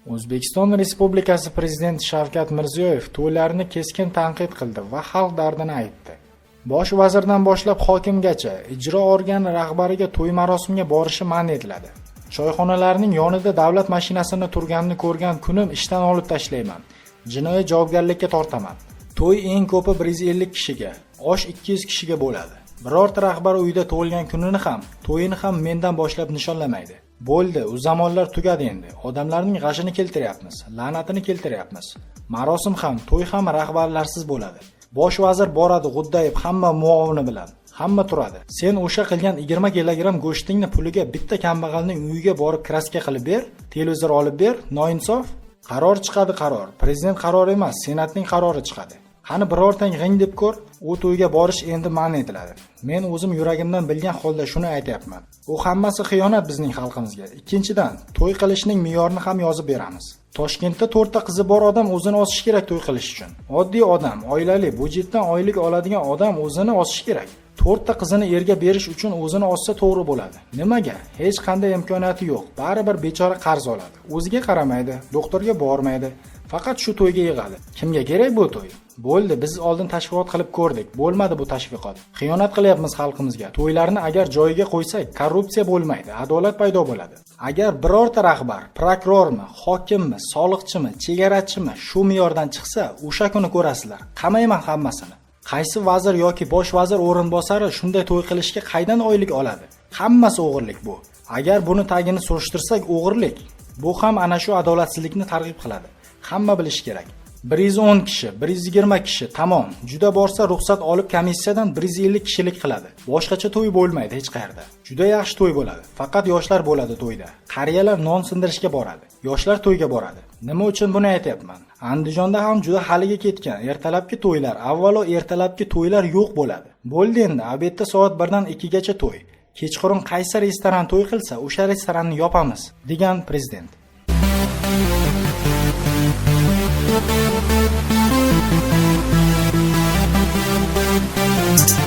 O'zbekiston Respublikasi Prezidenti Shavkat Mirziyoyev to'ylarni keskin tanqid qildi va xalq dardini aytdi. Bosh vazirdan boshlab hokimgacha ijro organi rahbariga to'y marosimiga borishi man etiladi. Choyxonalarning yonida davlat mashinasini turganini ko'rgan kunim ishdan olib tashlayman. Jinoiy javobgarlikka tortaman. To'y eng ko'pi 150 kishiga, osh 200 kishiga bo'ladi. Birorta rahbar uyda tug'ilgan kunini ham, to'yini ham mendan boshlab nishonlamaydi. Bo'ldi, u zamonlar tugadi endi. Odamlarning g'ashini keltiryapmiz, la'natini keltiryapmiz. Marosim ham, to'y ham rahbarlarsiz bo'ladi. Bosh vazir boradi g'uddayib hamma muovini bilan. Hamma turadi. Sen o'sha qilgan 20 kilogramm go'shtingni puliga bitta kambag'alning uyiga borib kraska qilib ber, televizor olib ber, noinsof. Qaror chiqadi qaror. Prezident qarori emas, senatning qarori chiqadi. Qani birortang g'ing deb ko'r, u to'yga borish endi man etiladi. Men o'zim yuragimdan bilgan holda shuni aytayapman. U hammasi xiyonat bizning xalqimizga. Ikkinchidan, to'y qilishning me'yorini ham yozib beramiz. Toshkentda 4 ta qizi bor odam o'zini osish kerak to'y qilish uchun. Oddiy odam, oilali, budjetdan oylik oladigan odam o'zini osish kerak. 4 ta qizini erga berish uchun o'zini ossa to'g'ri bo'ladi. Nimaga? Hech qanday imkoniyati yo'q. Baribir bechora qarz oladi. O'ziga qaramaydi, doktorga bormaydi. Faqat shu to'yga yig'adi. Kimga kerak bu to'y? Bo'ldi, biz oldin tashviqot qilib ko'rdik. Bo'lmadi bu tashviqot. Xiyonat qilyapmiz xalqimizga. To'ylarni agar joyiga qo'ysak, korrupsiya bo'lmaydi, adolat paydo bo'ladi. Agar birorta rahbar, prokurormi, hokimmi, soliqchimi, chegarachimi shu me'yordan chiqsa, o'sha kuni ko'rasizlar. Qamayman hammasini. Qaysi vazir yoki bosh vazir o'rinbosari shunday to'y qilishga qaydan oylik oladi? Hammasi o'g'irlik bu. Agar buni tagini surishtirsak, o'g'irlik. Bu ham ana shu adolatsizlikni targ'ib qiladi. Hamma bilish kerak. 110 kishi, 120 kishi, tamom. Juda borsa ruxsat olib komissiyadan 150 kishilik qiladi. Boshqacha to'y bo'lmaydi hech qayerda. Juda yaxshi to'y bo'ladi. Faqat yoshlar bo'ladi to'yda. Qariyalar non sindirishga boradi. Yoshlar to'yga boradi. Nima uchun buni aytayapman? Andijonda ham juda haliga ketgan ertalabki to'ylar, avvalo ertalabki to'ylar yo'q bo'ladi. Bo'ldi endi, obedda soat 1 dan 2 gacha to'y. Kechqurun qaysi restoran to'y qilsa, o'sha restoranni yopamiz, degan prezident. Thank you.